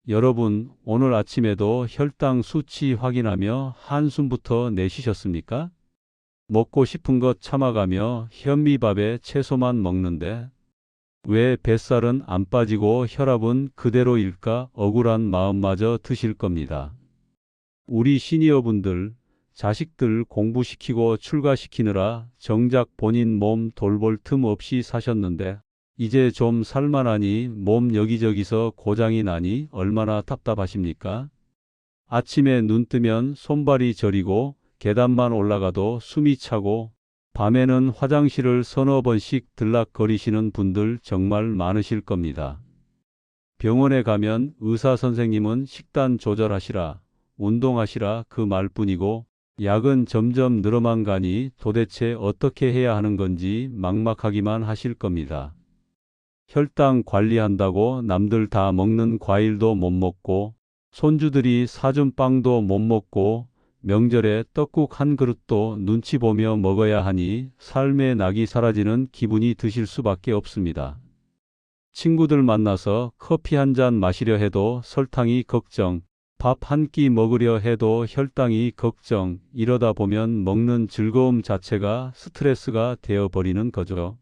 여러분, 오늘 아침에도 혈당 수치 확인하며 한숨부터 내쉬셨습니까? 먹고 싶은 것 참아가며 현미밥에 채소만 먹는데 왜 뱃살은 안 빠지고 혈압은 그대로일까 억울한 마음마저 드실 겁니다. 우리 시니어분들, 자식들 공부시키고 출가시키느라 정작 본인 몸 돌볼 틈 없이 사셨는데 이제 좀 살만하니 몸 여기저기서 고장이 나니 얼마나 답답하십니까? 아침에 눈 뜨면 손발이 저리고 계단만 올라가도 숨이 차고 밤에는 화장실을 서너 번씩 들락거리시는 분들 정말 많으실 겁니다. 병원에 가면 의사 선생님은 식단 조절하시라, 운동하시라 그 말뿐이고 약은 점점 늘어만 가니 도대체 어떻게 해야 하는 건지 막막하기만 하실 겁니다. 혈당 관리한다고 남들 다 먹는 과일도 못 먹고 손주들이 사준 빵도 못 먹고 명절에 떡국 한 그릇도 눈치 보며 먹어야 하니 삶의 낙이 사라지는 기분이 드실 수밖에 없습니다. 친구들 만나서 커피 한 잔 마시려 해도 설탕이 걱정, 밥 한 끼 먹으려 해도 혈당이 걱정, 이러다 보면 먹는 즐거움 자체가 스트레스가 되어버리는 거죠.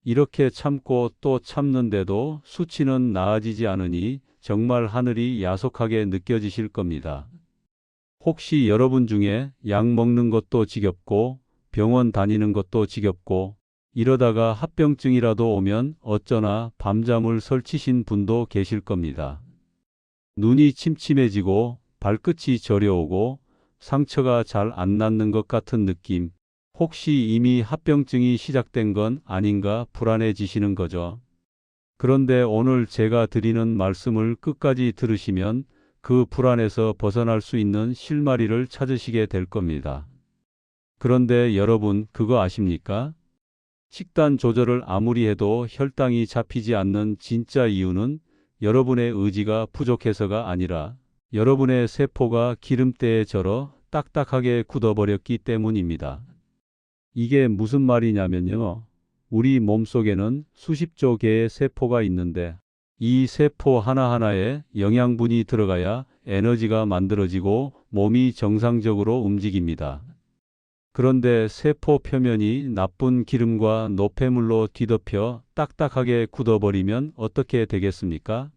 이렇게 참고 또 참는데도 수치는 나아지지 않으니 정말 하늘이 야속하게 느껴지실 겁니다. 혹시 여러분 중에 약 먹는 것도 지겹고 병원 다니는 것도 지겹고 이러다가 합병증이라도 오면 어쩌나 밤잠을 설치신 분도 계실 겁니다. 눈이 침침해지고 발끝이 저려오고 상처가 잘 안 낫는 것 같은 느낌. 혹시 이미 합병증이 시작된 건 아닌가 불안해지시는 거죠. 그런데 오늘 제가 드리는 말씀을 끝까지 들으시면 그 불안에서 벗어날 수 있는 실마리를 찾으시게 될 겁니다. 그런데 여러분 그거 아십니까? 식단 조절을 아무리 해도 혈당이 잡히지 않는 진짜 이유는 여러분의 의지가 부족해서가 아니라 여러분의 세포가 기름때에 절어 딱딱하게 굳어버렸기 때문입니다. 이게 무슨 말이냐면요. 우리 몸속에는 수십조 개의 세포가 있는데 이 세포 하나하나에 영양분이 들어가야 에너지가 만들어지고 몸이 정상적으로 움직입니다. 그런데 세포 표면이 나쁜 기름과 노폐물로 뒤덮여 딱딱하게 굳어버리면 어떻게 되겠습니까?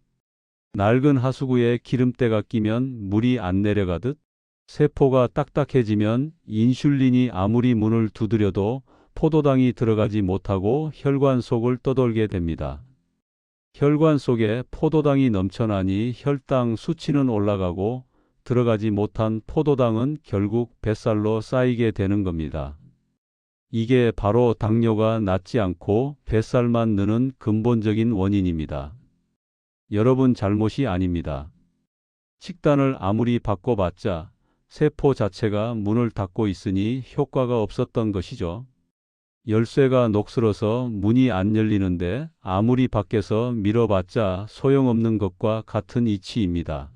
낡은 하수구에 기름때가 끼면 물이 안 내려가듯 세포가 딱딱해지면 인슐린이 아무리 문을 두드려도 포도당이 들어가지 못하고 혈관 속을 떠돌게 됩니다. 혈관 속에 포도당이 넘쳐나니 혈당 수치는 올라가고 들어가지 못한 포도당은 결국 뱃살로 쌓이게 되는 겁니다. 이게 바로 당뇨가 낫지 않고 뱃살만 느는 근본적인 원인입니다. 여러분 잘못이 아닙니다. 식단을 아무리 바꿔봤자 세포 자체가 문을 닫고 있으니 효과가 없었던 것이죠. 열쇠가 녹슬어서 문이 안 열리는데 아무리 밖에서 밀어봤자 소용없는 것과 같은 이치입니다.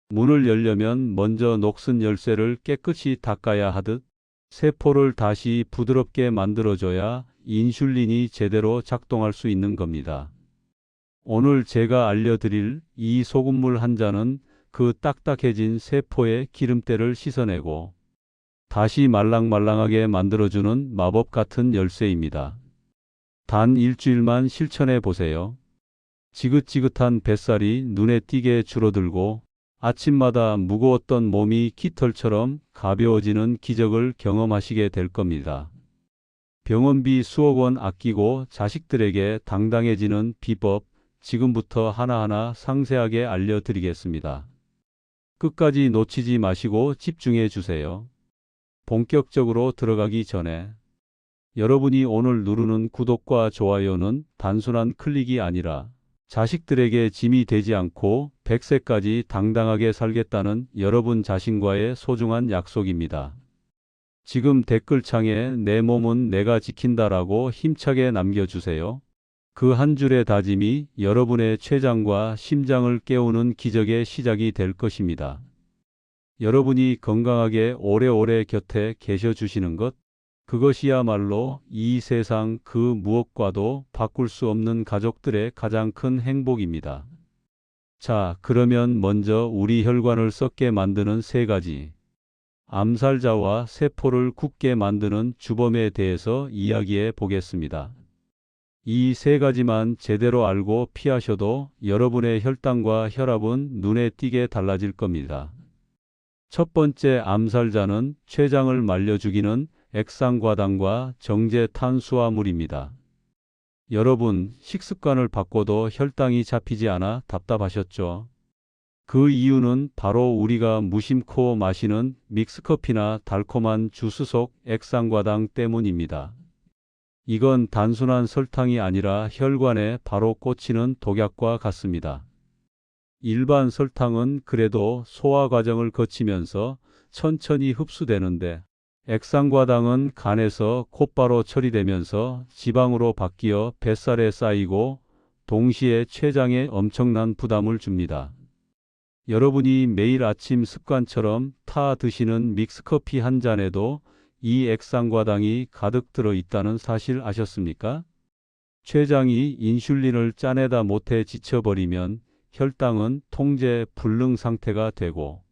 문을 열려면 먼저 녹슨 열쇠를 깨끗이 닦아야 하듯 세포를 다시 부드럽게 만들어줘야 인슐린이 제대로 작동할 수 있는 겁니다. 오늘 제가 알려드릴 이 소금물 한 잔은 그 딱딱해진 세포의 기름때를 씻어내고 다시 말랑말랑하게 만들어주는 마법 같은 열쇠입니다. 단 일주일만 실천해 보세요. 지긋지긋한 뱃살이 눈에 띄게 줄어들고 아침마다 무거웠던 몸이 깃털처럼 가벼워지는 기적을 경험하시게 될 겁니다. 병원비 수억 원 아끼고 자식들에게 당당해지는 비법 지금부터 하나하나 상세하게 알려드리겠습니다. 끝까지 놓치지 마시고 집중해 주세요. 본격적으로 들어가기 전에 여러분이 오늘 누르는 구독과 좋아요는 단순한 클릭이 아니라 자식들에게 짐이 되지 않고 100세까지 당당하게 살겠다는 여러분 자신과의 소중한 약속입니다. 지금 댓글창에 내 몸은 내가 지킨다라고 힘차게 남겨주세요. 그 한 줄의 다짐이 여러분의 췌장과 심장을 깨우는 기적의 시작이 될 것입니다. 여러분이 건강하게 오래오래 곁에 계셔 주시는 것, 그것이야말로 이 세상 그 무엇과도 바꿀 수 없는 가족들의 가장 큰 행복입니다. 자, 그러면 먼저 우리 혈관을 썩게 만드는 세 가지 암살자와 세포를 굳게 만드는 주범에 대해서 이야기해 보겠습니다. 이 세 가지만 제대로 알고 피하셔도 여러분의 혈당과 혈압은 눈에 띄게 달라질 겁니다. 첫 번째 암살자는 췌장을 말려 죽이는 액상과당과 정제 탄수화물입니다. 여러분, 식습관을 바꿔도 혈당이 잡히지 않아 답답하셨죠? 그 이유는 바로 우리가 무심코 마시는 믹스커피나 달콤한 주스 속 액상과당 때문입니다. 이건 단순한 설탕이 아니라 혈관에 바로 꽂히는 독약과 같습니다. 일반 설탕은 그래도 소화 과정을 거치면서 천천히 흡수되는데 액상과당은 간에서 곧바로 처리되면서 지방으로 바뀌어 뱃살에 쌓이고 동시에 췌장에 엄청난 부담을 줍니다. 여러분이 매일 아침 습관처럼 타 드시는 믹스커피 한 잔에도 이 액상과당이 가득 들어 있다는 사실 아셨습니까? 췌장이 인슐린을 짜내다 못해 지쳐버리면 혈당은 통제 불능 상태가 되고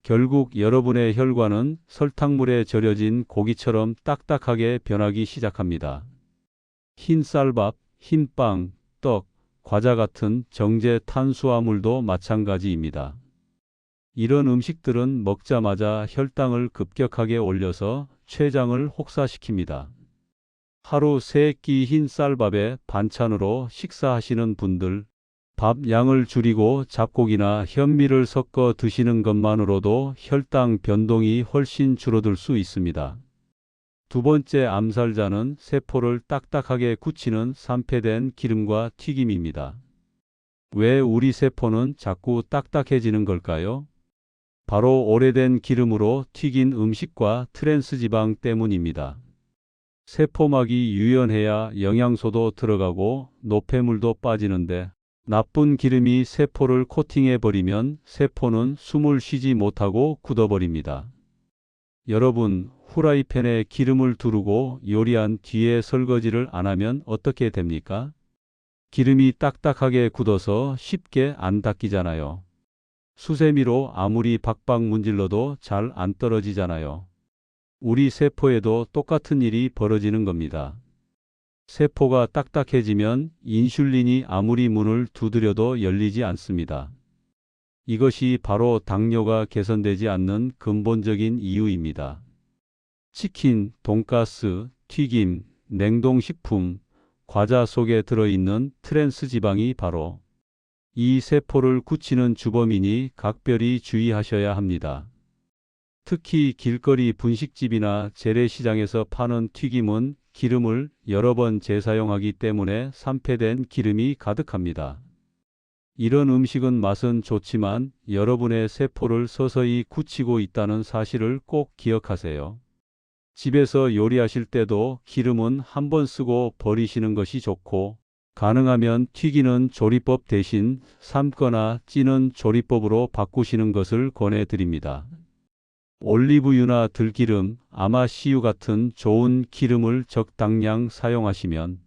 결국 여러분의 혈관은 설탕물에 절여진 고기처럼 딱딱하게 변하기 시작합니다. 흰 쌀밥, 흰 빵, 떡, 과자 같은 정제 탄수화물도 마찬가지입니다. 이런 음식들은 먹자마자 혈당을 급격하게 올려서 췌장을 혹사시킵니다. 하루 3끼 흰 쌀밥에 반찬으로 식사하시는 분들, 밥 양을 줄이고 잡곡이나 현미를 섞어 드시는 것만으로도 혈당 변동이 훨씬 줄어들 수 있습니다. 두 번째 암살자는 세포를 딱딱하게 굳히는 산패된 기름과 튀김입니다. 왜 우리 세포는 자꾸 딱딱해지는 걸까요? 바로 오래된 기름으로 튀긴 음식과 트랜스지방 때문입니다. 세포막이 유연해야 영양소도 들어가고 노폐물도 빠지는데 나쁜 기름이 세포를 코팅해버리면 세포는 숨을 쉬지 못하고 굳어버립니다. 여러분, 후라이팬에 기름을 두르고 요리한 뒤에 설거지를 안 하면 어떻게 됩니까? 기름이 딱딱하게 굳어서 쉽게 안 닦이잖아요. 수세미로 아무리 박박 문질러도 잘 안 떨어지잖아요. 우리 세포에도 똑같은 일이 벌어지는 겁니다. 세포가 딱딱해지면 인슐린이 아무리 문을 두드려도 열리지 않습니다. 이것이 바로 당뇨가 개선되지 않는 근본적인 이유입니다. 치킨, 돈가스, 튀김, 냉동식품, 과자 속에 들어있는 트랜스 지방이 바로 이 세포를 굳히는 주범이니 각별히 주의하셔야 합니다. 특히 길거리 분식집이나 재래시장에서 파는 튀김은 기름을 여러 번 재사용하기 때문에 산패된 기름이 가득합니다. 이런 음식은 맛은 좋지만 여러분의 세포를 서서히 굳히고 있다는 사실을 꼭 기억하세요. 집에서 요리하실 때도 기름은 한 번 쓰고 버리시는 것이 좋고 가능하면 튀기는 조리법 대신 삶거나 찌는 조리법으로 바꾸시는 것을 권해드립니다. 올리브유나 들기름, 아마씨유 같은 좋은 기름을 적당량 사용하시면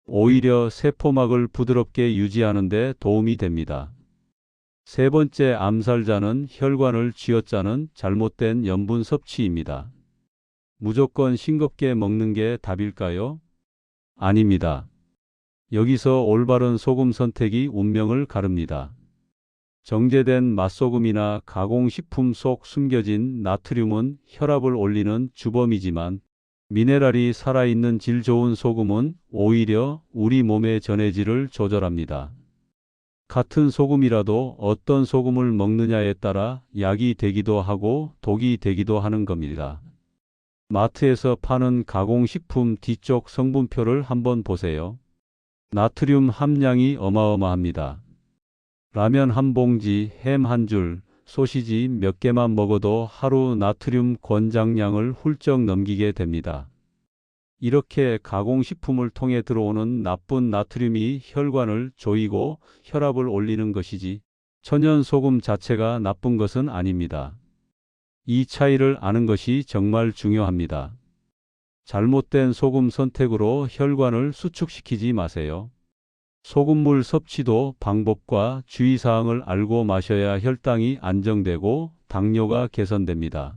오히려 세포막을 부드럽게 유지하는 데 도움이 됩니다. 세 번째 암살자는 혈관을 쥐어짜는 잘못된 염분 섭취입니다. 무조건 싱겁게 먹는 게 답일까요? 아닙니다. 여기서 올바른 소금 선택이 운명을 가릅니다. 정제된 맛소금이나 가공식품 속 숨겨진 나트륨은 혈압을 올리는 주범이지만 미네랄이 살아있는 질 좋은 소금은 오히려 우리 몸의 전해질을 조절합니다. 같은 소금이라도 어떤 소금을 먹느냐에 따라 약이 되기도 하고 독이 되기도 하는 겁니다. 마트에서 파는 가공식품 뒤쪽 성분표를 한번 보세요. 나트륨 함량이 어마어마합니다. 라면 한 봉지, 햄 한 줄, 소시지 몇 개만 먹어도 하루 나트륨 권장량을 훌쩍 넘기게 됩니다. 이렇게 가공식품을 통해 들어오는 나쁜 나트륨이 혈관을 조이고 혈압을 올리는 것이지 천연 소금 자체가 나쁜 것은 아닙니다. 이 차이를 아는 것이 정말 중요합니다. 잘못된 소금 선택으로 혈관을 수축시키지 마세요. 소금물 섭취도 방법과 주의사항을 알고 마셔야 혈당이 안정되고 당뇨가 개선됩니다.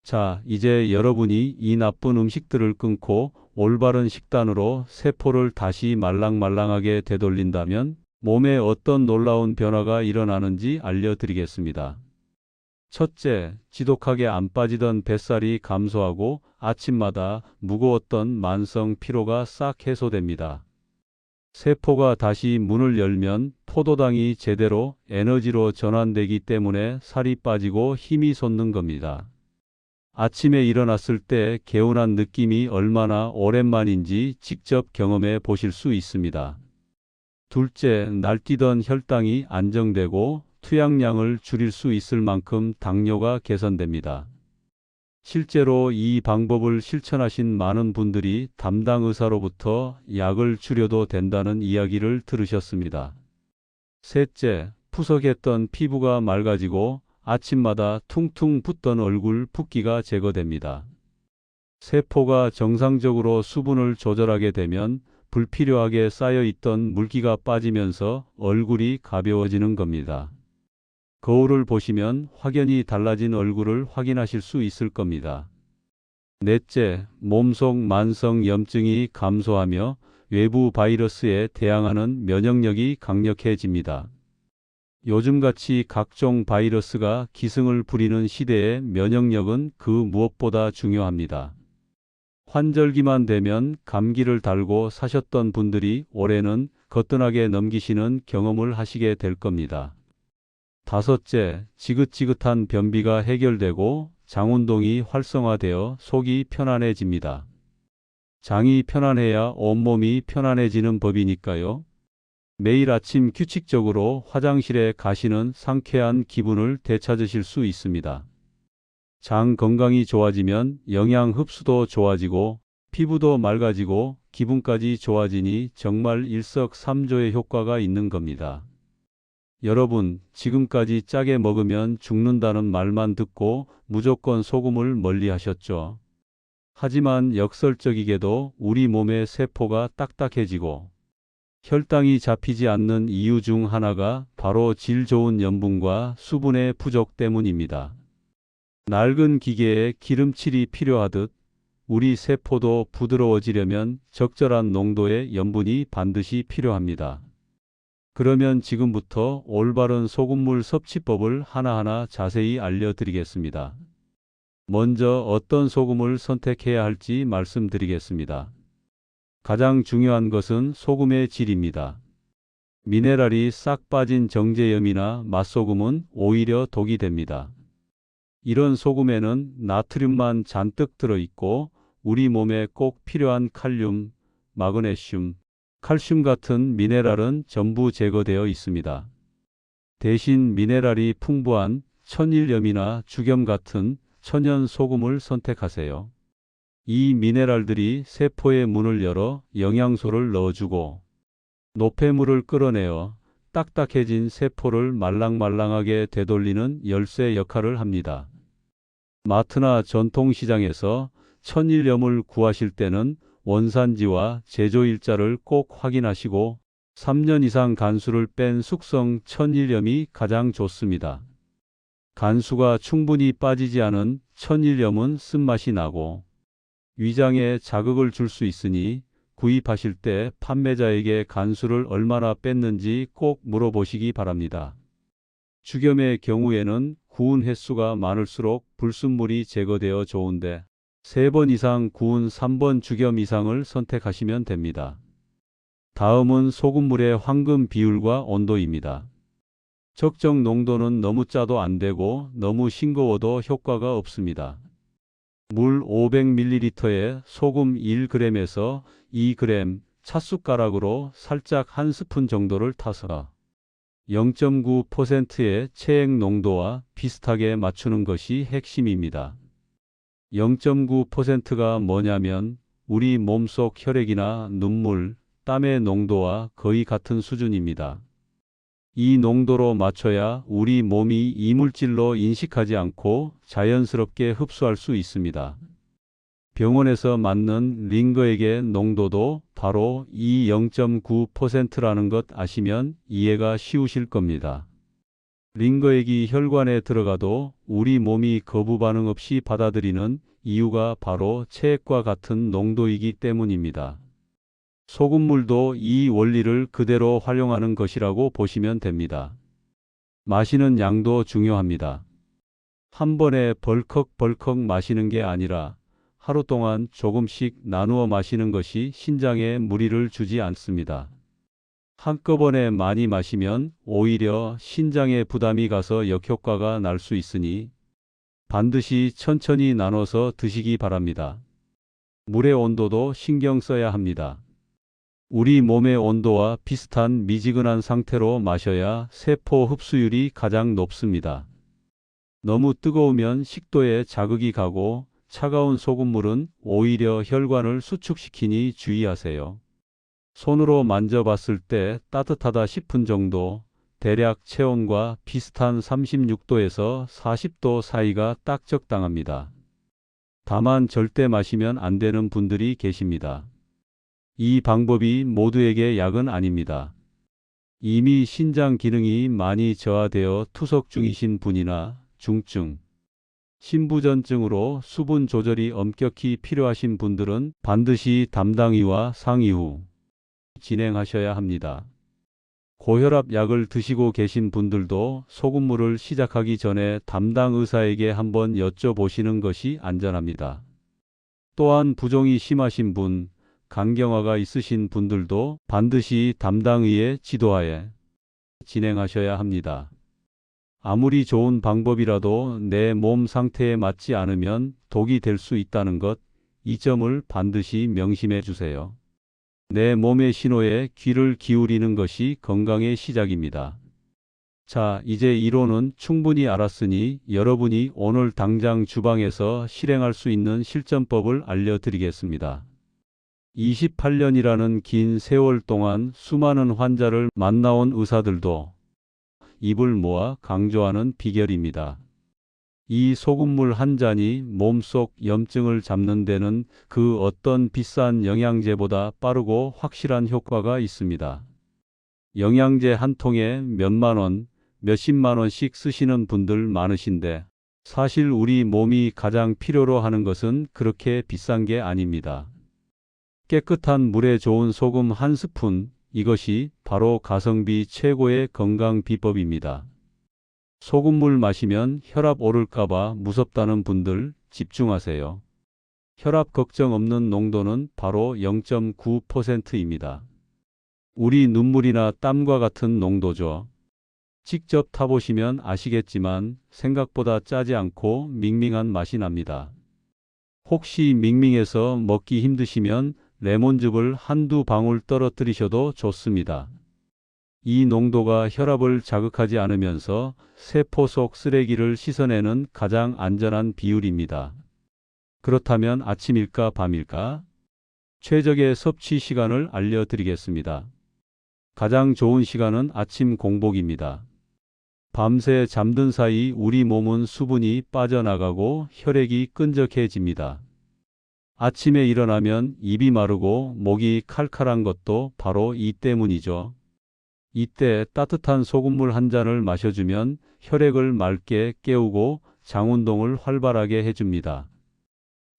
자, 이제 여러분이 이 나쁜 음식들을 끊고 올바른 식단으로 세포를 다시 말랑말랑하게 되돌린다면 몸에 어떤 놀라운 변화가 일어나는지 알려드리겠습니다. 첫째, 지독하게 안 빠지던 뱃살이 감소하고 아침마다 무거웠던 만성 피로가 싹 해소됩니다. 세포가 다시 문을 열면 포도당이 제대로 에너지로 전환되기 때문에 살이 빠지고 힘이 솟는 겁니다. 아침에 일어났을 때 개운한 느낌이 얼마나 오랜만인지 직접 경험해 보실 수 있습니다. 둘째, 날뛰던 혈당이 안정되고 투약량을 줄일 수 있을 만큼 당뇨가 개선됩니다. 실제로 이 방법을 실천하신 많은 분들이 담당 의사로부터 약을 줄여도 된다는 이야기를 들으셨습니다. 셋째, 푸석했던 피부가 맑아지고 아침마다 퉁퉁 붓던 얼굴 붓기가 제거됩니다. 세포가 정상적으로 수분을 조절하게 되면 불필요하게 쌓여있던 물기가 빠지면서 얼굴이 가벼워지는 겁니다. 거울을 보시면 확연히 달라진 얼굴을 확인하실 수 있을 겁니다. 넷째, 몸속 만성 염증이 감소하며 외부 바이러스에 대항하는 면역력이 강력해집니다. 요즘같이 각종 바이러스가 기승을 부리는 시대에 면역력은 그 무엇보다 중요합니다. 환절기만 되면 감기를 달고 사셨던 분들이 올해는 거뜬하게 넘기시는 경험을 하시게 될 겁니다. 다섯째, 지긋지긋한 변비가 해결되고 장운동이 활성화되어 속이 편안해집니다. 장이 편안해야 온몸이 편안해지는 법이니까요. 매일 아침 규칙적으로 화장실에 가시는 상쾌한 기분을 되찾으실 수 있습니다. 장 건강이 좋아지면 영양 흡수도 좋아지고 피부도 맑아지고 기분까지 좋아지니 정말 일석삼조의 효과가 있는 겁니다. 여러분, 지금까지 짜게 먹으면 죽는다는 말만 듣고 무조건 소금을 멀리 하셨죠. 하지만 역설적이게도 우리 몸의 세포가 딱딱해지고 혈당이 잡히지 않는 이유 중 하나가 바로 질 좋은 염분과 수분의 부족 때문입니다. 낡은 기계에 기름칠이 필요하듯 우리 세포도 부드러워지려면 적절한 농도의 염분이 반드시 필요합니다. 그러면 지금부터 올바른 소금물 섭취법을 하나하나 자세히 알려드리겠습니다. 먼저 어떤 소금을 선택해야 할지 말씀드리겠습니다. 가장 중요한 것은 소금의 질입니다. 미네랄이 싹 빠진 정제염이나 맛소금은 오히려 독이 됩니다. 이런 소금에는 나트륨만 잔뜩 들어있고 우리 몸에 꼭 필요한 칼륨, 마그네슘, 칼슘 같은 미네랄은 전부 제거되어 있습니다. 대신 미네랄이 풍부한 천일염이나 죽염 같은 천연 소금을 선택하세요. 이 미네랄들이 세포의 문을 열어 영양소를 넣어주고 노폐물을 끌어내어 딱딱해진 세포를 말랑말랑하게 되돌리는 열쇠 역할을 합니다. 마트나 전통시장에서 천일염을 구하실 때는 원산지와 제조일자를 꼭 확인하시고 3년 이상 간수를 뺀 숙성 천일염이 가장 좋습니다. 간수가 충분히 빠지지 않은 천일염은 쓴맛이 나고 위장에 자극을 줄 수 있으니 구입하실 때 판매자에게 간수를 얼마나 뺐는지 꼭 물어보시기 바랍니다. 죽염의 경우에는 구운 횟수가 많을수록 불순물이 제거되어 좋은데 3번 이상 구운 3번 죽염 이상을 선택하시면 됩니다. 다음은 소금물의 황금 비율과 온도입니다. 적정 농도는 너무 짜도 안 되고 너무 싱거워도 효과가 없습니다. 물 500ml에 소금 1g에서 2g, 찻숟가락으로 살짝 한 스푼 정도를 타서 0.9%의 체액 농도와 비슷하게 맞추는 것이 핵심입니다. 0.9%가 뭐냐면 우리 몸속 혈액이나 눈물, 땀의 농도와 거의 같은 수준입니다. 이 농도로 맞춰야 우리 몸이 이물질로 인식하지 않고 자연스럽게 흡수할 수 있습니다. 병원에서 맞는 링거액의 농도도 바로 이 0.9%라는 것 아시면 이해가 쉬우실 겁니다. 링거액이 혈관에 들어가도 우리 몸이 거부 반응 없이 받아들이는 이유가 바로 체액과 같은 농도이기 때문입니다. 소금물도 이 원리를 그대로 활용하는 것이라고 보시면 됩니다. 마시는 양도 중요합니다. 한 번에 벌컥벌컥 마시는 게 아니라 하루 동안 조금씩 나누어 마시는 것이 신장에 무리를 주지 않습니다. 한꺼번에 많이 마시면 오히려 신장에 부담이 가서 역효과가 날 수 있으니 반드시 천천히 나눠서 드시기 바랍니다. 물의 온도도 신경 써야 합니다. 우리 몸의 온도와 비슷한 미지근한 상태로 마셔야 세포 흡수율이 가장 높습니다. 너무 뜨거우면 식도에 자극이 가고 차가운 소금물은 오히려 혈관을 수축시키니 주의하세요. 손으로 만져봤을 때 따뜻하다 싶은 정도, 대략 체온과 비슷한 36도에서 40도 사이가 딱 적당합니다. 다만 절대 마시면 안 되는 분들이 계십니다. 이 방법이 모두에게 약은 아닙니다. 이미 신장 기능이 많이 저하되어 투석 중이신 분이나 중증, 신부전증으로 수분 조절이 엄격히 필요하신 분들은 반드시 담당의와 상의 후 진행하셔야 합니다. 고혈압 약을 드시고 계신 분들도 소금물을 시작하기 전에 담당 의사에게 한번 여쭤보시는 것이 안전합니다. 또한 부종이 심하신 분, 간경화가 있으신 분들도 반드시 담당의의 지도하에 진행하셔야 합니다. 아무리 좋은 방법이라도 내 몸 상태에 맞지 않으면 독이 될 수 있다는 것, 이 점을 반드시 명심해 주세요. 내 몸의 신호에 귀를 기울이는 것이 건강의 시작입니다. 자, 이제 이론은 충분히 알았으니 여러분이 오늘 당장 주방에서 실행할 수 있는 실전법을 알려드리겠습니다. 28년이라는 긴 세월 동안 수많은 환자를 만나온 의사들도 입을 모아 강조하는 비결입니다. 이 소금물 한 잔이 몸속 염증을 잡는 데는 그 어떤 비싼 영양제보다 빠르고 확실한 효과가 있습니다. 영양제 한 통에 몇만 원, 몇십만 원씩 쓰시는 분들 많으신데 사실 우리 몸이 가장 필요로 하는 것은 그렇게 비싼 게 아닙니다. 깨끗한 물에 좋은 소금 한 스푼, 이것이 바로 가성비 최고의 건강 비법입니다. 소금물 마시면 혈압 오를까봐 무섭다는 분들 집중하세요. 혈압 걱정 없는 농도는 바로 0.9%입니다. 우리 눈물이나 땀과 같은 농도죠. 직접 타보시면 아시겠지만 생각보다 짜지 않고 밍밍한 맛이 납니다. 혹시 밍밍해서 먹기 힘드시면 레몬즙을 한두 방울 떨어뜨리셔도 좋습니다. 이 농도가 혈압을 자극하지 않으면서 세포 속 쓰레기를 씻어내는 가장 안전한 비율입니다. 그렇다면 아침일까 밤일까? 최적의 섭취 시간을 알려드리겠습니다. 가장 좋은 시간은 아침 공복입니다. 밤새 잠든 사이 우리 몸은 수분이 빠져나가고 혈액이 끈적해집니다. 아침에 일어나면 입이 마르고 목이 칼칼한 것도 바로 이 때문이죠. 이때 따뜻한 소금물 한 잔을 마셔주면 혈액을 맑게 깨우고 장 운동을 활발하게 해줍니다.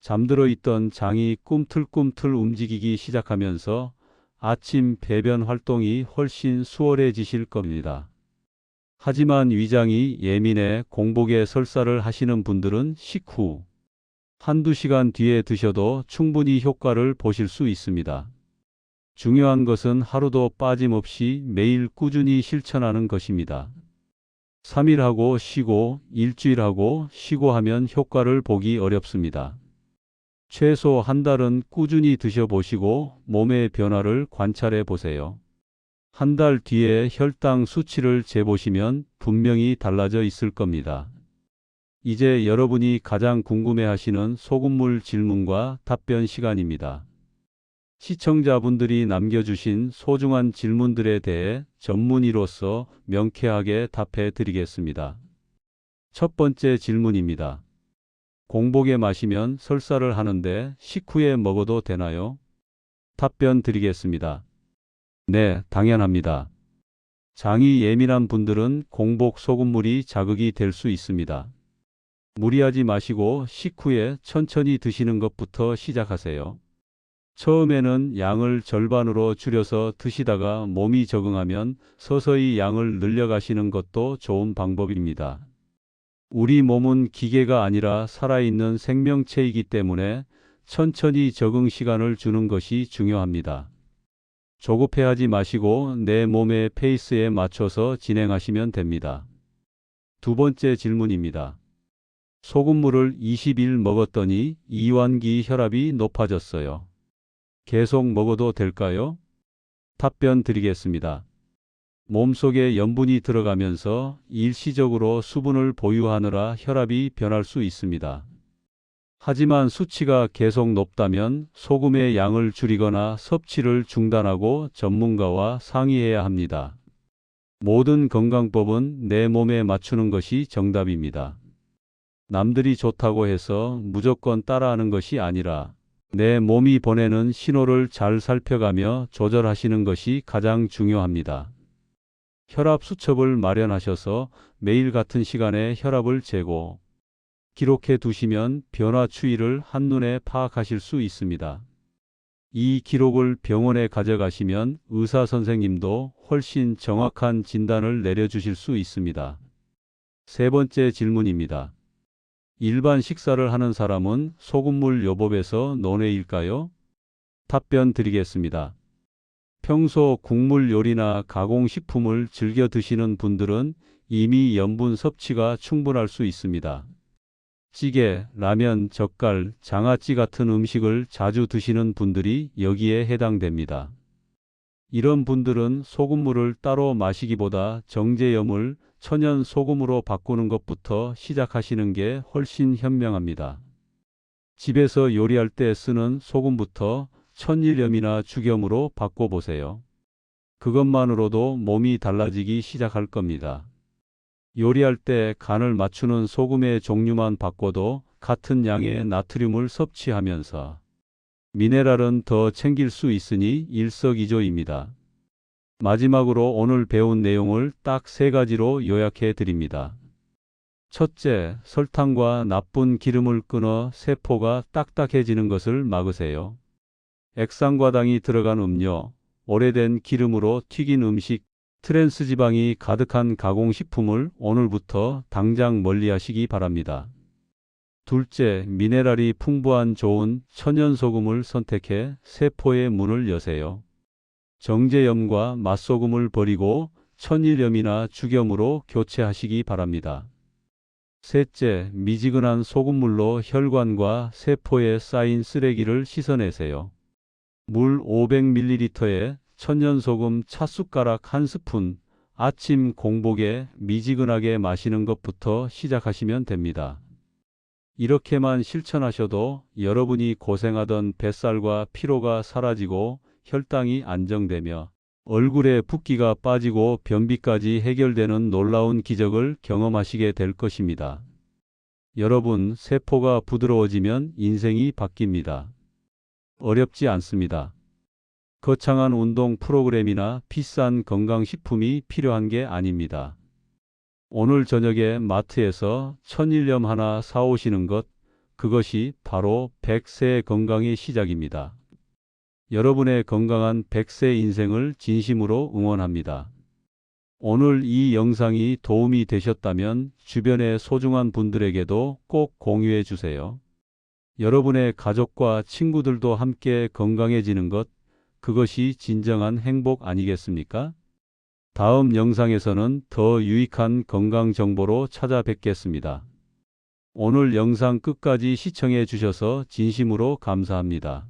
잠들어 있던 장이 꿈틀꿈틀 움직이기 시작하면서 아침 배변 활동이 훨씬 수월해지실 겁니다. 하지만 위장이 예민해 공복에 설사를 하시는 분들은 식후 한두 시간 뒤에 드셔도 충분히 효과를 보실 수 있습니다. 중요한 것은 하루도 빠짐없이 매일 꾸준히 실천하는 것입니다. 3일 하고 쉬고 일주일 하고 쉬고 하면 효과를 보기 어렵습니다. 최소 한 달은 꾸준히 드셔보시고 몸의 변화를 관찰해 보세요. 한 달 뒤에 혈당 수치를 재보시면 분명히 달라져 있을 겁니다. 이제 여러분이 가장 궁금해하시는 소금물 질문과 답변 시간입니다. 시청자분들이 남겨주신 소중한 질문들에 대해 전문의로서 명쾌하게 답해 드리겠습니다. 첫 번째 질문입니다. 공복에 마시면 설사를 하는데 식후에 먹어도 되나요? 답변 드리겠습니다. 네, 당연합니다. 장이 예민한 분들은 공복 소금물이 자극이 될 수 있습니다. 무리하지 마시고 식후에 천천히 드시는 것부터 시작하세요. 처음에는 양을 절반으로 줄여서 드시다가 몸이 적응하면 서서히 양을 늘려가시는 것도 좋은 방법입니다. 우리 몸은 기계가 아니라 살아있는 생명체이기 때문에 천천히 적응 시간을 주는 것이 중요합니다. 조급해하지 마시고 내 몸의 페이스에 맞춰서 진행하시면 됩니다. 두 번째 질문입니다. 소금물을 20일 먹었더니 이완기 혈압이 높아졌어요. 계속 먹어도 될까요? 답변 드리겠습니다. 몸속에 염분이 들어가면서 일시적으로 수분을 보유하느라 혈압이 변할 수 있습니다. 하지만 수치가 계속 높다면 소금의 양을 줄이거나 섭취를 중단하고 전문가와 상의해야 합니다. 모든 건강법은 내 몸에 맞추는 것이 정답입니다. 남들이 좋다고 해서 무조건 따라하는 것이 아니라 내 몸이 보내는 신호를 잘 살펴가며 조절하시는 것이 가장 중요합니다. 혈압 수첩을 마련하셔서 매일 같은 시간에 혈압을 재고 기록해 두시면 변화 추이를 한눈에 파악하실 수 있습니다. 이 기록을 병원에 가져가시면 의사 선생님도 훨씬 정확한 진단을 내려주실 수 있습니다. 세 번째 질문입니다. 일반 식사를 하는 사람은 소금물 요법에서 논외일까요? 답변 드리겠습니다. 평소 국물 요리나 가공식품을 즐겨 드시는 분들은 이미 염분 섭취가 충분할 수 있습니다. 찌개, 라면, 젓갈, 장아찌 같은 음식을 자주 드시는 분들이 여기에 해당됩니다. 이런 분들은 소금물을 따로 마시기보다 정제염을 천연 소금으로 바꾸는 것부터 시작하시는 게 훨씬 현명합니다. 집에서 요리할 때 쓰는 소금부터 천일염이나 죽염으로 바꿔보세요. 그것만으로도 몸이 달라지기 시작할 겁니다. 요리할 때 간을 맞추는 소금의 종류만 바꿔도 같은 양의 나트륨을 섭취하면서 미네랄은 더 챙길 수 있으니 일석이조입니다. 마지막으로 오늘 배운 내용을 딱 3가지로 요약해 드립니다. 첫째, 설탕과 나쁜 기름을 끊어 세포가 딱딱해지는 것을 막으세요. 액상과당이 들어간 음료, 오래된 기름으로 튀긴 음식, 트랜스지방이 가득한 가공식품을 오늘부터 당장 멀리하시기 바랍니다. 둘째, 미네랄이 풍부한 좋은 천연소금을 선택해 세포의 문을 여세요. 정제염과 맛소금을 버리고 천일염이나 죽염으로 교체하시기 바랍니다. 셋째, 미지근한 소금물로 혈관과 세포에 쌓인 쓰레기를 씻어내세요. 물 500ml에 천연소금 찻숟가락 1스푼, 아침 공복에 미지근하게 마시는 것부터 시작하시면 됩니다. 이렇게만 실천하셔도 여러분이 고생하던 뱃살과 피로가 사라지고 혈당이 안정되며 얼굴에 붓기가 빠지고 변비까지 해결되는 놀라운 기적을 경험하시게 될 것입니다. 여러분, 세포가 부드러워지면 인생이 바뀝니다. 어렵지 않습니다. 거창한 운동 프로그램이나 비싼 건강식품이 필요한 게 아닙니다. 오늘 저녁에 마트에서 천일염 하나 사오시는 것, 그것이 바로 100세 건강의 시작입니다. 여러분의 건강한 100세 인생을 진심으로 응원합니다. 오늘 이 영상이 도움이 되셨다면 주변의 소중한 분들에게도 꼭 공유해 주세요. 여러분의 가족과 친구들도 함께 건강해지는 것, 그것이 진정한 행복 아니겠습니까? 다음 영상에서는 더 유익한 건강 정보로 찾아뵙겠습니다. 오늘 영상 끝까지 시청해 주셔서 진심으로 감사합니다.